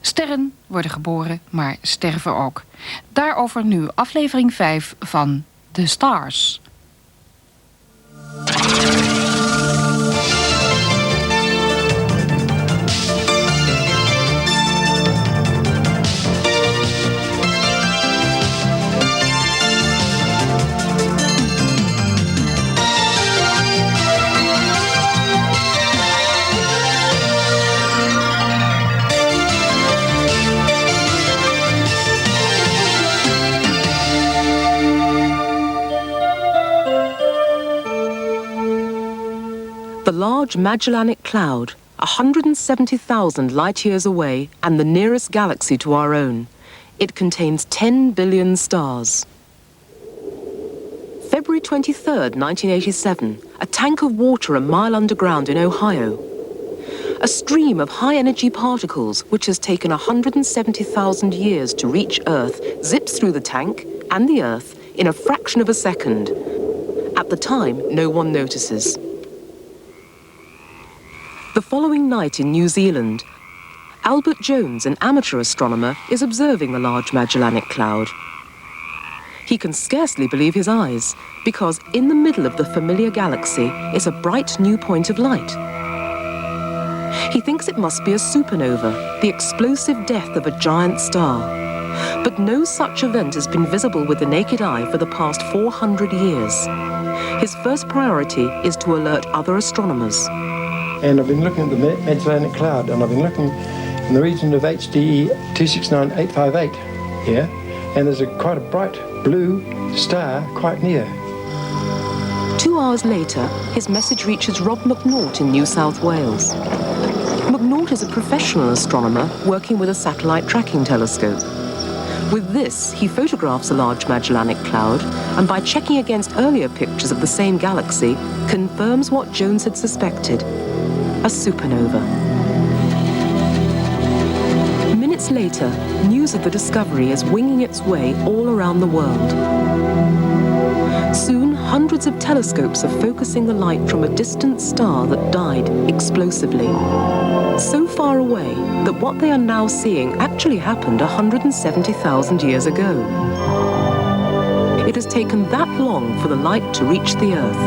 Sterren worden geboren, maar sterven ook. Daarover nu aflevering 5 van The Stars. The Large Magellanic Cloud, 170,000 light-years away and the nearest galaxy to our own. It contains 10 billion stars. February 23rd, 1987, a tank of water a mile underground in Ohio. A stream of high-energy particles, which has taken 170,000 years to reach Earth, zips through the tank and the Earth in a fraction of a second. At the time, no one notices. The following night in New Zealand, Albert Jones, an amateur astronomer, is observing the Large Magellanic Cloud. He can scarcely believe his eyes, because in the middle of the familiar galaxy is a bright new point of light. He thinks it must be a supernova, the explosive death of a giant star. But no such event has been visible with the naked eye for the past 400 years. His first priority is to alert other astronomers. And I've been looking at the Magellanic Cloud, and I've been looking in the region of HDE 269858 here, and there's quite a bright blue star quite near. 2 hours later, his message reaches Rob McNaught in New South Wales. McNaught is a professional astronomer working with a satellite tracking telescope. With this, he photographs a Large Magellanic Cloud, and by checking against earlier pictures of the same galaxy, confirms what Jones had suspected: a supernova. Minutes later, news of the discovery is winging its way all around the world. Soon, hundreds of telescopes are focusing the light from a distant star that died explosively. So far away that what they are now seeing actually happened 170,000 years ago. It has taken that long for the light to reach the Earth.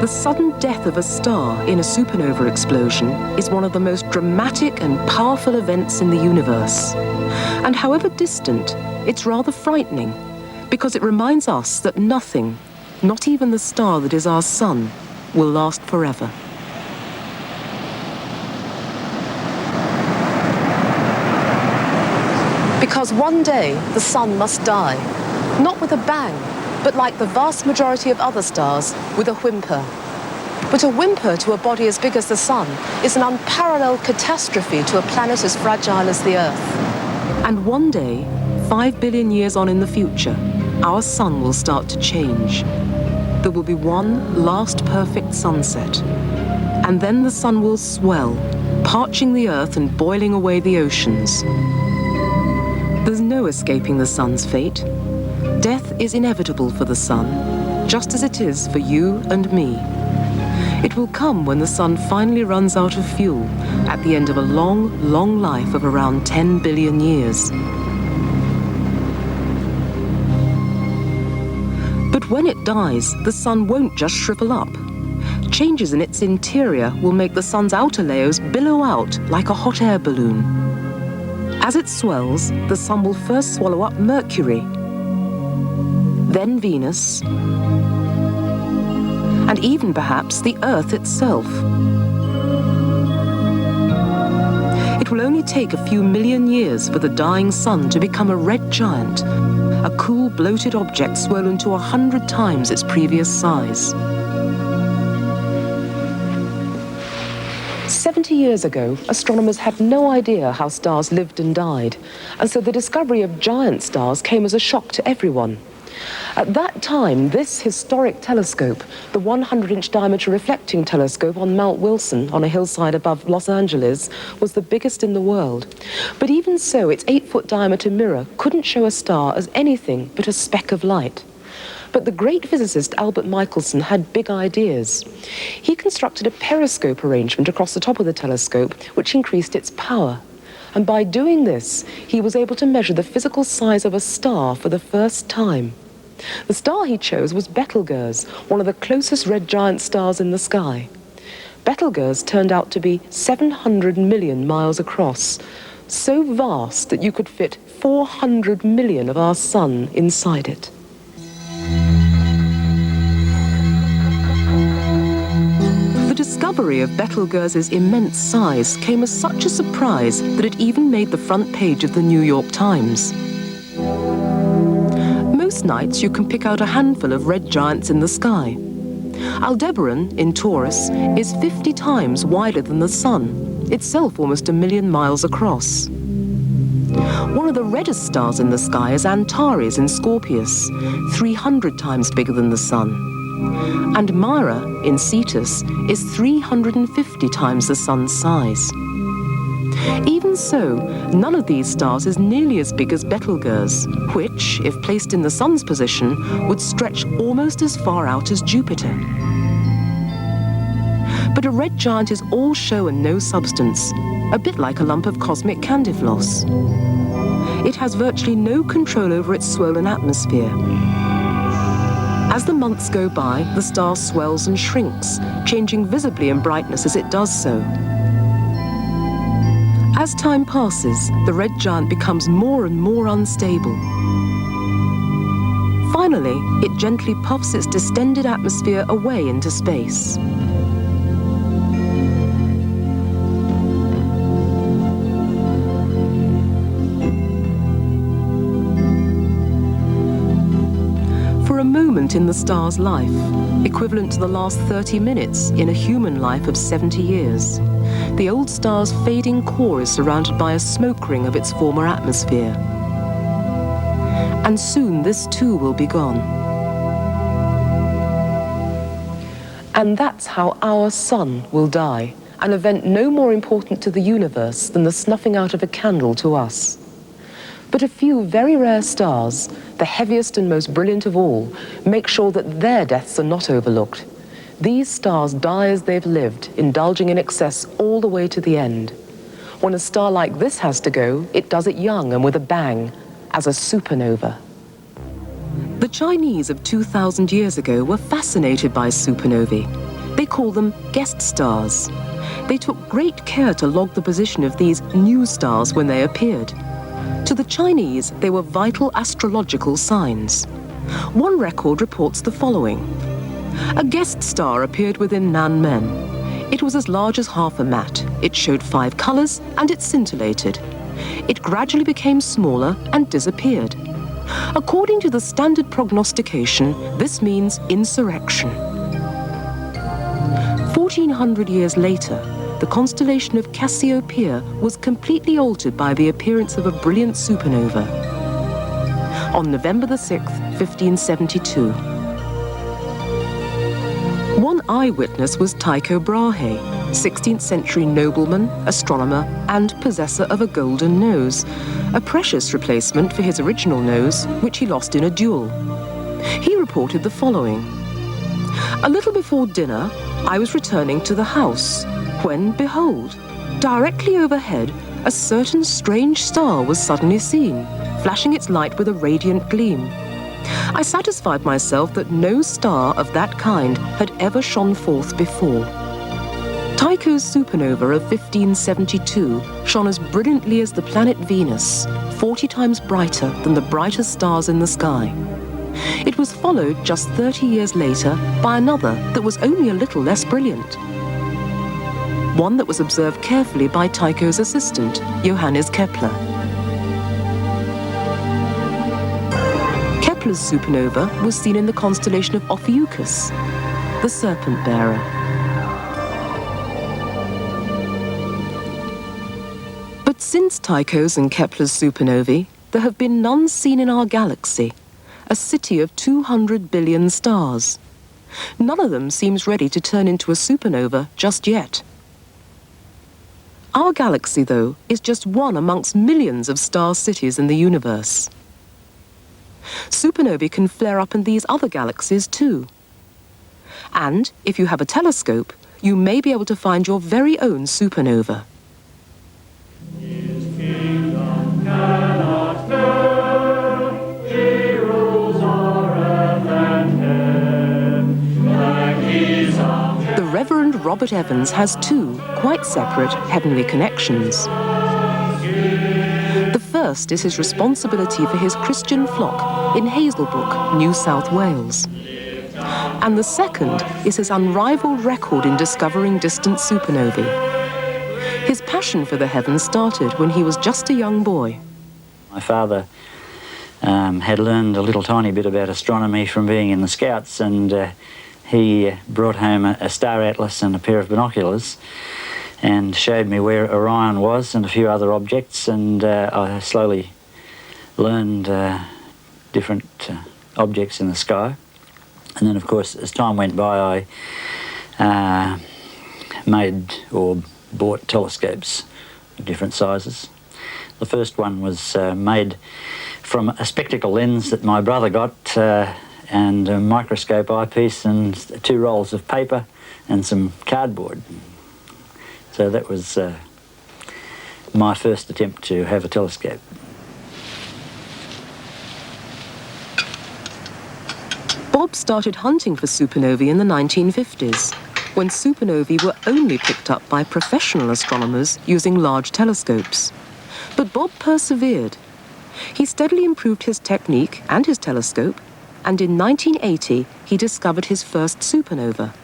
The sudden death of a star in a supernova explosion is one of the most dramatic and powerful events in the universe. And however distant, it's rather frightening, because it reminds us that nothing, not even the star that is our sun, will last forever. Because one day the sun must die, not with a bang, but like the vast majority of other stars, with a whimper. But a whimper to a body as big as the sun is an unparalleled catastrophe to a planet as fragile as the Earth. And one day, 5 billion years on in the future, our sun will start to change. There will be one last perfect sunset. And then the sun will swell, parching the Earth and boiling away the oceans. There's no escaping the sun's fate. Death is inevitable for the sun, just as it is for you and me. It will come when the sun finally runs out of fuel at the end of a long, long life of around 10 billion years. But when it dies, the sun won't just shrivel up. Changes in its interior will make the sun's outer layers billow out like a hot air balloon. As it swells, the sun will first swallow up Mercury, then Venus, and even perhaps the Earth itself. It will only take a few million years for the dying sun to become a red giant, a cool, bloated object swollen to 100 times its previous size. 70 years ago, astronomers had no idea how stars lived and died, and so the discovery of giant stars came as a shock to everyone. At that time, this historic telescope, the 100-inch diameter reflecting telescope on Mount Wilson on a hillside above Los Angeles, was the biggest in the world. But even so, its 8-foot diameter mirror couldn't show a star as anything but a speck of light. But the great physicist Albert Michelson had big ideas. He constructed a periscope arrangement across the top of the telescope, which increased its power. And by doing this, he was able to measure the physical size of a star for the first time. The star he chose was Betelgeuse, one of the closest red giant stars in the sky. Betelgeuse turned out to be 700 million miles across, so vast that you could fit 400 million of our sun inside it. The discovery of Betelgeuse's immense size came as such a surprise that it even made the front page of the New York Times. Most nights you can pick out a handful of red giants in the sky. Aldebaran, in Taurus, is 50 times wider than the Sun, itself almost 1 million miles across. One of the reddest stars in the sky is Antares in Scorpius, 300 times bigger than the Sun. And Mira, in Cetus, is 350 times the Sun's size. Even so, none of these stars is nearly as big as Betelgeuse, which, if placed in the Sun's position, would stretch almost as far out as Jupiter. But a red giant is all show and no substance, a bit like a lump of cosmic candy floss. It has virtually no control over its swollen atmosphere. As the months go by, the star swells and shrinks, changing visibly in brightness as it does so. As time passes, the red giant becomes more and more unstable. Finally, it gently puffs its distended atmosphere away into space. For a moment in the star's life, equivalent to the last 30 minutes in a human life of 70 years, the old star's fading core is surrounded by a smoke ring of its former atmosphere. And soon this too will be gone. And that's how our sun will die, an event no more important to the universe than the snuffing out of a candle to us. But a few very rare stars, the heaviest and most brilliant of all, make sure that their deaths are not overlooked. These stars die as they've lived, indulging in excess all the way to the end. When a star like this has to go, it does it young and with a bang, as a supernova. The Chinese of 2,000 years ago were fascinated by supernovae. They call them guest stars. They took great care to log the position of these new stars when they appeared. To the Chinese, they were vital astrological signs. One record reports the following. A guest star appeared within Nanmen. It was as large as half a mat. It showed 5 colors and it scintillated. It gradually became smaller and disappeared. According to the standard prognostication, this means insurrection. 1,400 years later, the constellation of Cassiopeia was completely altered by the appearance of a brilliant supernova. On November the 6th, 1572. One eyewitness was Tycho Brahe, 16th century nobleman, astronomer, and possessor of a golden nose, a precious replacement for his original nose, which he lost in a duel. He reported the following. A little before dinner, I was returning to the house, when, behold, directly overhead, a certain strange star was suddenly seen, flashing its light with a radiant gleam. I satisfied myself that no star of that kind had ever shone forth before. Tycho's supernova of 1572 shone as brilliantly as the planet Venus, 40 times brighter than the brightest stars in the sky. It was followed just 30 years later by another that was only a little less brilliant. One that was observed carefully by Tycho's assistant, Johannes Kepler. Kepler's supernova was seen in the constellation of Ophiuchus, the serpent bearer. But since Tycho's and Kepler's supernovae, there have been none seen in our galaxy, a city of 200 billion stars. None of them seems ready to turn into a supernova just yet. Our galaxy, though, is just one amongst millions of star cities in the universe. Supernovae can flare up in these other galaxies too. And if you have a telescope, you may be able to find your very own supernova. The Reverend Robert Evans has two quite separate heavenly connections. The first is his responsibility for his Christian flock in Hazelbrook, New South Wales. And the second is his unrivaled record in discovering distant supernovae. His passion for the heavens started when he was just a young boy. My father had learned a little tiny bit about astronomy from being in the Scouts, and he brought home a star atlas and a pair of binoculars and showed me where Orion was and a few other objects, and I slowly learned different objects in the sky. And then, of course, as time went by, I made or bought telescopes of different sizes. The first one was made from a spectacle lens that my brother got, and a microscope eyepiece and 2 rolls of paper and some cardboard. So that was my first attempt to have a telescope. Bob started hunting for supernovae in the 1950s, when supernovae were only picked up by professional astronomers using large telescopes. But Bob persevered. He steadily improved his technique and his telescope, and in 1980 he discovered his first supernova.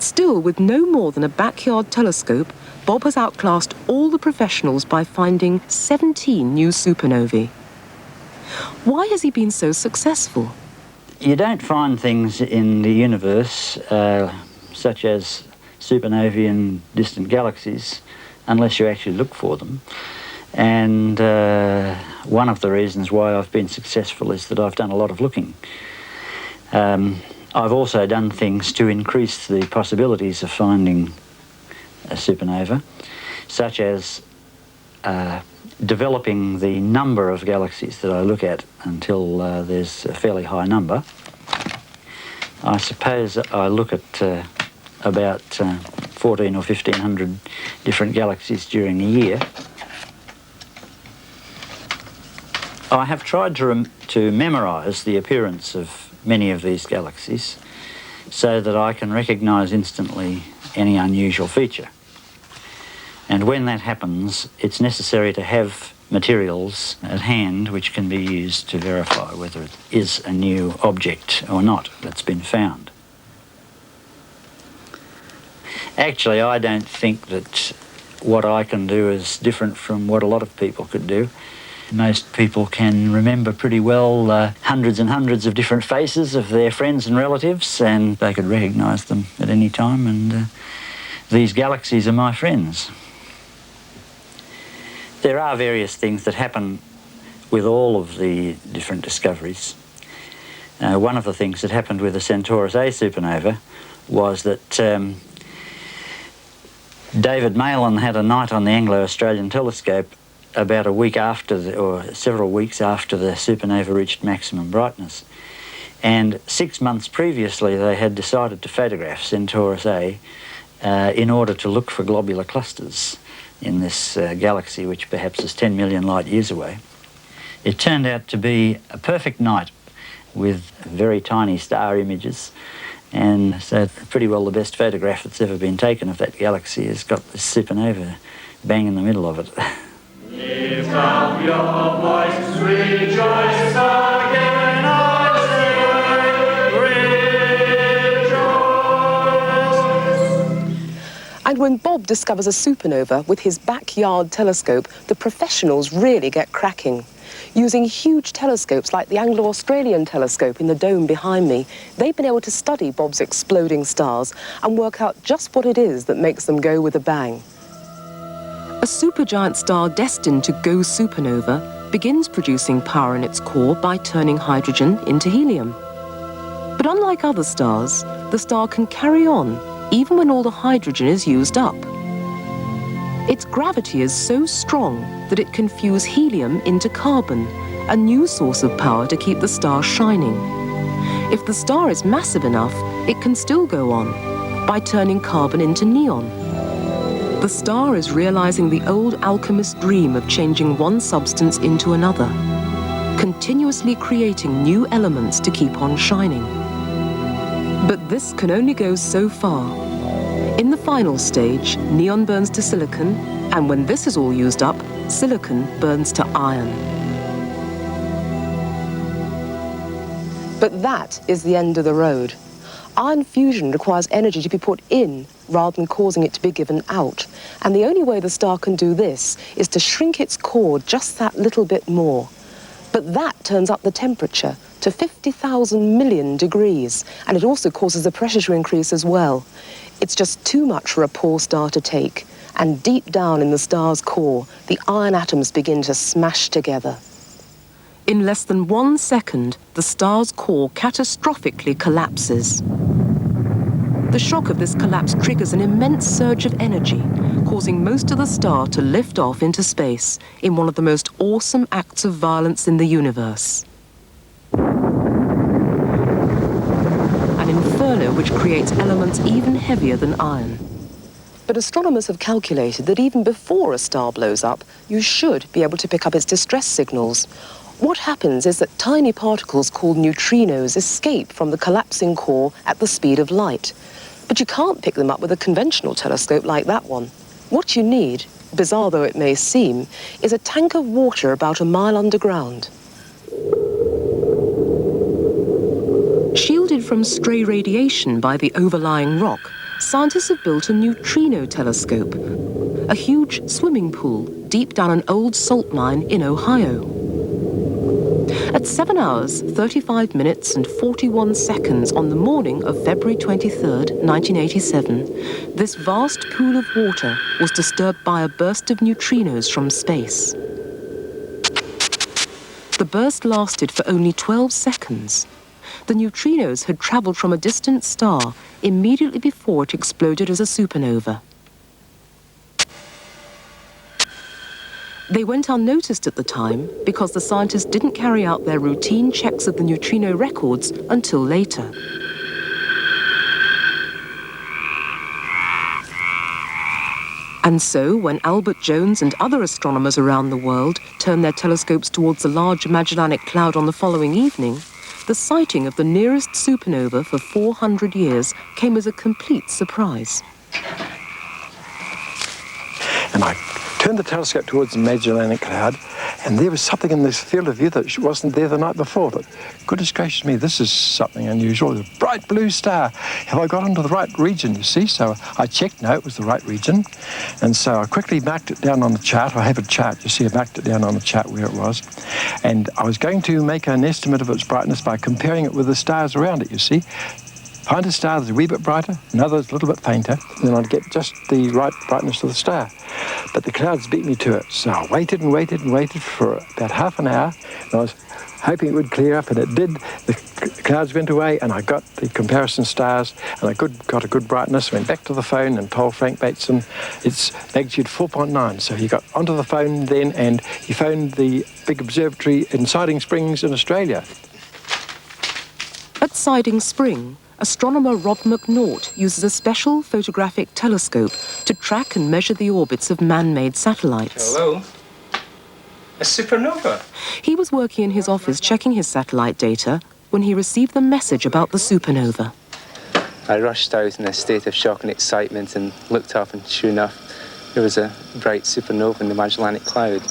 Still, with no more than a backyard telescope, Bob has outclassed all the professionals by finding 17 new supernovae. Why has he been so successful? You don't find things in the universe, such as supernovae in distant galaxies, unless you actually look for them. And one of the reasons why I've been successful is that I've done a lot of looking. I've also done things to increase the possibilities of finding a supernova, such as developing the number of galaxies that I look at until there's a fairly high number. I suppose I look at about 14 or 1500 different galaxies during a year. I have tried to memorise the appearance of many of these galaxies so that I can recognise instantly any unusual feature. And when that happens, it's necessary to have materials at hand which can be used to verify whether it is a new object or not that's been found. Actually, I don't think that what I can do is different from what a lot of people could do. Most people can remember pretty well hundreds and hundreds of different faces of their friends and relatives, and they could recognise them at any time, and these galaxies are my friends. There are various things that happen with all of the different discoveries. One of the things that happened with the Centaurus A supernova was that David Malan had a night on the Anglo-Australian telescope about a week after, or several weeks after the supernova reached maximum brightness. And 6 months previously they had decided to photograph Centaurus A in order to look for globular clusters in this galaxy, which perhaps is 10 million light years away. It turned out to be a perfect night with very tiny star images, and so pretty well the best photograph that's ever been taken of that galaxy has got this supernova bang in the middle of it. Lift up your voice, rejoice again, I say, rejoice. And when Bob discovers a supernova with his backyard telescope, the professionals really get cracking. Using huge telescopes like the Anglo-Australian telescope in the dome behind me, they've been able to study Bob's exploding stars and work out just what it is that makes them go with a bang. A supergiant star destined to go supernova begins producing power in its core by turning hydrogen into helium. But unlike other stars, the star can carry on even when all the hydrogen is used up. Its gravity is so strong that it can fuse helium into carbon, a new source of power to keep the star shining. If the star is massive enough, it can still go on by turning carbon into neon. The star is realizing the old alchemist dream of changing one substance into another, continuously creating new elements to keep on shining. But this can only go so far. In the final stage, neon burns to silicon, and when this is all used up, silicon burns to iron. But that is the end of the road. Iron fusion requires energy to be put in rather than causing it to be given out. And the only way the star can do this is to shrink its core just that little bit more. But that turns up the temperature to 50,000 million degrees, and it also causes the pressure to increase as well. It's just too much for a poor star to take. And deep down in the star's core, the iron atoms begin to smash together. In less than 1 second, the star's core catastrophically collapses. The shock of this collapse triggers an immense surge of energy, causing most of the star to lift off into space in one of the most awesome acts of violence in the universe. An inferno which creates elements even heavier than iron. But astronomers have calculated that even before a star blows up, you should be able to pick up its distress signals. What happens is that tiny particles called neutrinos escape from the collapsing core at the speed of light. But you can't pick them up with a conventional telescope like that one. What you need, bizarre though it may seem, is a tank of water about a mile underground. Shielded from stray radiation by the overlying rock, scientists have built a neutrino telescope, a huge swimming pool deep down an old salt mine in Ohio. At 7 hours, 35 minutes and 41 seconds on the morning of February 23rd, 1987, this vast pool of water was disturbed by a burst of neutrinos from space. The burst lasted for only 12 seconds. The neutrinos had traveled from a distant star immediately before it exploded as a supernova. They went unnoticed at the time because the scientists didn't carry out their routine checks of the neutrino records until later. And so, when Albert Jones and other astronomers around the world turned their telescopes towards the Large Magellanic Cloud on the following evening, the sighting of the nearest supernova for 400 years came as a complete surprise. And I turned the telescope towards the Magellanic Cloud, and there was something in this field of view that wasn't there the night before. But goodness gracious me, this is something unusual. A bright blue star. Have I got into the right region, you see? So I checked, no, it was the right region. And so I quickly marked it down on the chart. I have a chart, you see, I marked it down on the chart where it was. And I was going to make an estimate of its brightness by comparing it with the stars around it, you see. Find a star that's a wee bit brighter, another that's a little bit fainter, then I'd get just the right brightness of the star. But the clouds beat me to it, so I waited and waited and waited for about half an hour, and I was hoping it would clear up, and it did. The clouds went away, and I got the comparison stars, and I got a good brightness, went back to the phone and told Frank Bateson it's magnitude 4.9. So he got onto the phone then, and he phoned the big observatory in Siding Springs in Australia. At Siding Spring, astronomer Rob McNaught uses a special photographic telescope to track and measure the orbits of man-made satellites. Hello? A supernova? He was working in his office checking his satellite data when he received the message about the supernova. I rushed out in a state of shock and excitement and looked up, and sure enough, there was a bright supernova in the Magellanic Cloud.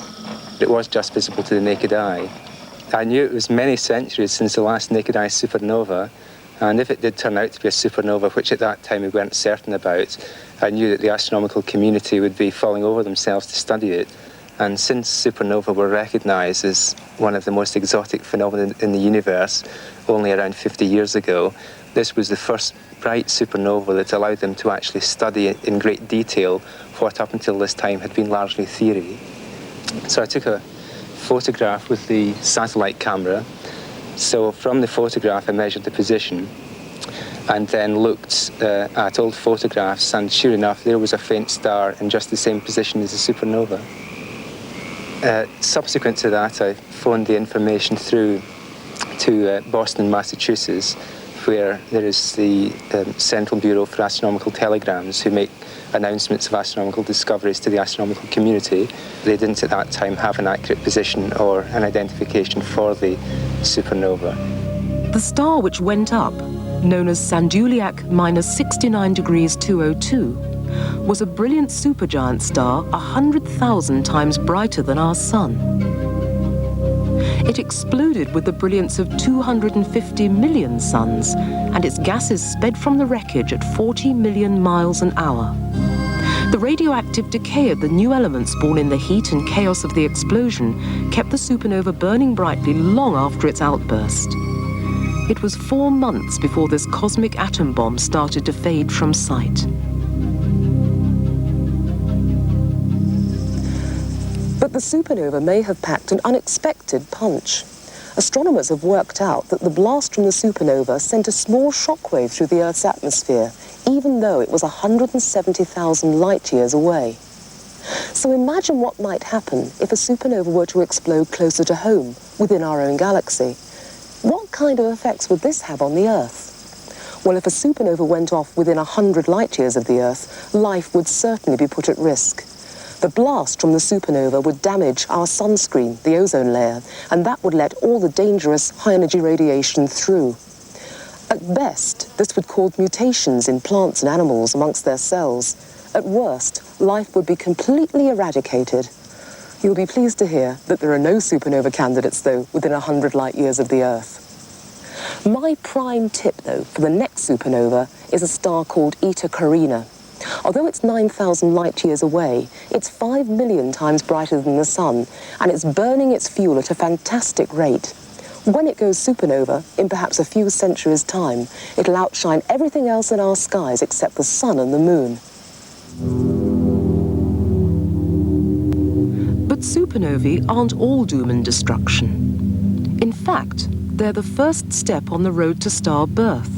It was just visible to the naked eye. I knew it was many centuries since the last naked eye supernova, and if it did turn out to be a supernova, which at that time we weren't certain about, I knew that the astronomical community would be falling over themselves to study it. And since supernovae were recognised as one of the most exotic phenomena in the universe only around 50 years ago, this was the first bright supernova that allowed them to actually study in great detail what up until this time had been largely theory. So I took a photograph with the satellite camera. So from the photograph, I measured the position and then looked at old photographs, and sure enough, there was a faint star in just the same position as the supernova. Subsequent to that, I phoned the information through to Boston, Massachusetts, where there is the Central Bureau for Astronomical Telegrams, who make announcements of astronomical discoveries to the astronomical community. They didn't at that time have an accurate position or an identification for the supernova. The star which went up, known as Zevendelige -69°202, was a brilliant supergiant star 100,000 times brighter than our Sun. It exploded with the brilliance of 250 million suns, and its gases sped from the wreckage at 40 million miles an hour. The radioactive decay of the new elements born in the heat and chaos of the explosion kept the supernova burning brightly long after its outburst. It was 4 months before this cosmic atom bomb started to fade from sight. But the supernova may have packed an unexpected punch. Astronomers have worked out that the blast from the supernova sent a small shockwave through the Earth's atmosphere, even though it was 170,000 light years away. So imagine what might happen if a supernova were to explode closer to home, within our own galaxy. What kind of effects would this have on the Earth? Well, if a supernova went off within 100 light years of the Earth, life would certainly be put at risk. The blast from the supernova would damage our sunscreen, the ozone layer, and that would let all the dangerous high-energy radiation through. At best, this would cause mutations in plants and animals amongst their cells. At worst, life would be completely eradicated. You'll be pleased to hear that there are no supernova candidates, though, within 100 light years of the Earth. My prime tip, though, for the next supernova is a star called Eta Carina. Although it's 9,000 light years away, it's 5 million times brighter than the Sun, and it's burning its fuel at a fantastic rate. When it goes supernova, in perhaps a few centuries' time, it'll outshine everything else in our skies except the Sun and the Moon. But supernovae aren't all doom and destruction. In fact, they're the first step on the road to star birth.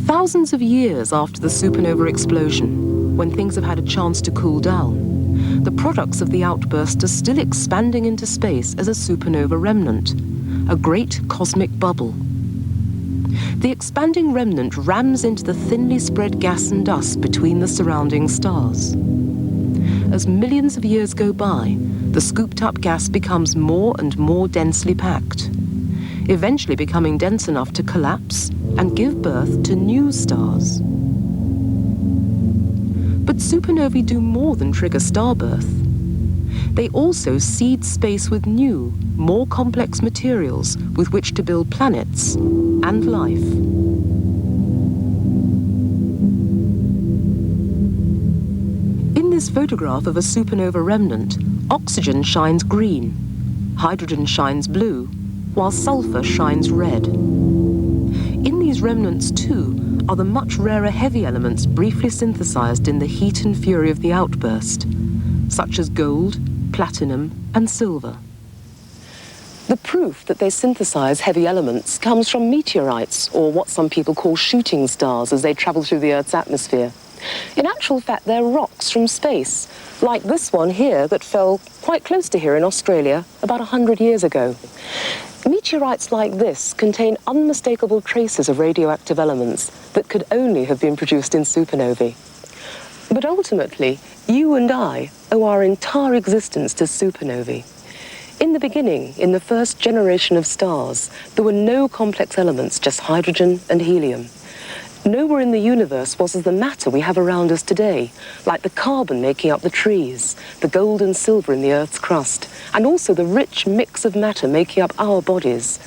Thousands of years after the supernova explosion, when things have had a chance to cool down, the products of the outburst are still expanding into space as a supernova remnant, a great cosmic bubble. The expanding remnant rams into the thinly spread gas and dust between the surrounding stars. As millions of years go by, the scooped-up gas becomes more and more densely packed, eventually becoming dense enough to collapse and give birth to new stars. But supernovae do more than trigger star birth. They also seed space with new, more complex materials with which to build planets and life. In this photograph of a supernova remnant, oxygen shines green, hydrogen shines blue, while sulfur shines red. In these remnants, too, are the much rarer heavy elements briefly synthesized in the heat and fury of the outburst, such as gold, platinum, and silver. The proof that they synthesize heavy elements comes from meteorites, or what some people call shooting stars, as they travel through the Earth's atmosphere. In actual fact, they're rocks from space, like this one here that fell quite close to here in Australia about 100 years ago. Meteorites like this contain unmistakable traces of radioactive elements that could only have been produced in supernovae. But ultimately, you and I owe our entire existence to supernovae. In the beginning, in the first generation of stars, there were no complex elements, just hydrogen and helium. Nowhere in the universe was there the matter we have around us today, like the carbon making up the trees, the gold and silver in the Earth's crust, and also the rich mix of matter making up our bodies.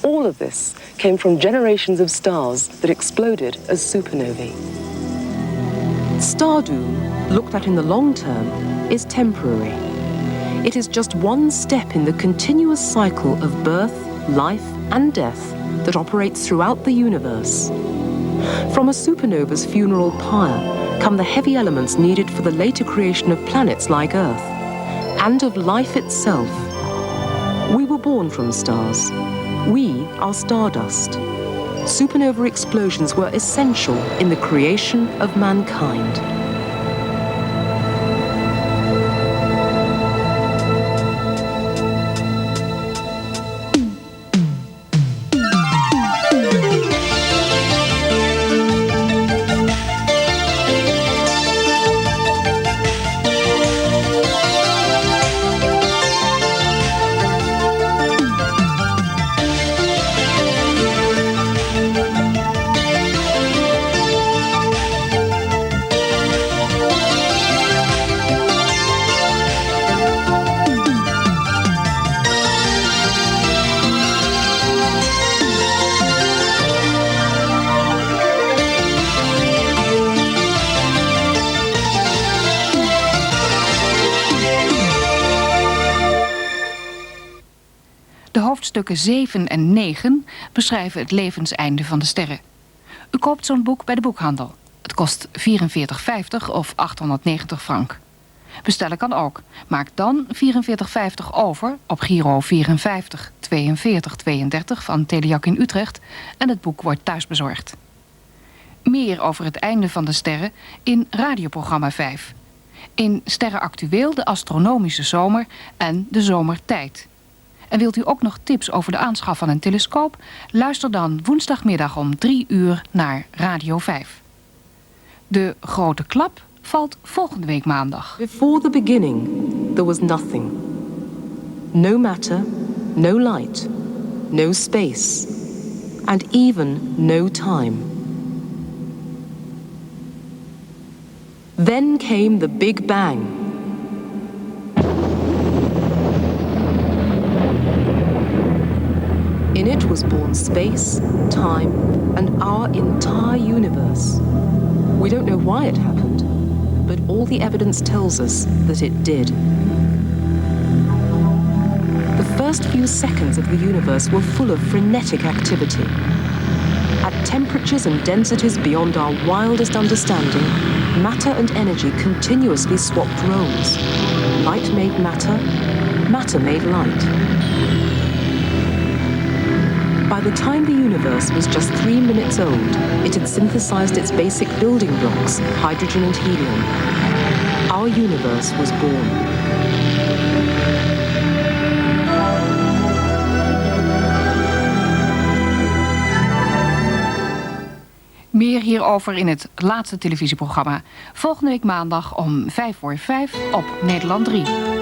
All of this came from generations of stars that exploded as supernovae. Star doom, looked at in the long term, is temporary. It is just one step in the continuous cycle of birth, life, and death that operates throughout the universe. From a supernova's funeral pyre come the heavy elements needed for the later creation of planets like Earth. and of life itself. We were born from stars. We are stardust. Supernova explosions were essential in the creation of mankind. De hoofdstukken 7 en 9 beschrijven het levenseinde van de sterren. U koopt zo'n boek bij de boekhandel. Het kost 44,50 of 890 frank. Bestellen kan ook. Maak dan 44,50 over op Giro 54 42 32 van TELEAC in Utrecht en het boek wordt thuisbezorgd. Meer over het einde van de sterren in radioprogramma 5. In Sterren Actueel de astronomische zomer en de zomertijd. En wilt u ook nog tips over de aanschaf van een telescoop? Luister dan woensdagmiddag om 3 uur naar Radio 5. De grote klap valt volgende week maandag. Before the beginning, there was nothing. No matter, no light, no space, and even no time. Then came the Big Bang. In it was born space, time, and our entire universe. We don't know why it happened, but all the evidence tells us that it did. The first few seconds of the universe were full of frenetic activity. At temperatures and densities beyond our wildest understanding, matter and energy continuously swapped roles. Light made matter, matter made light. By the time the universe was just 3 minutes old, it had synthesized its basic building blocks, hydrogen and helium. Our universe was born. Meer hierover in het laatste televisieprogramma. Volgende week maandag om 5:05 op Nederland 3.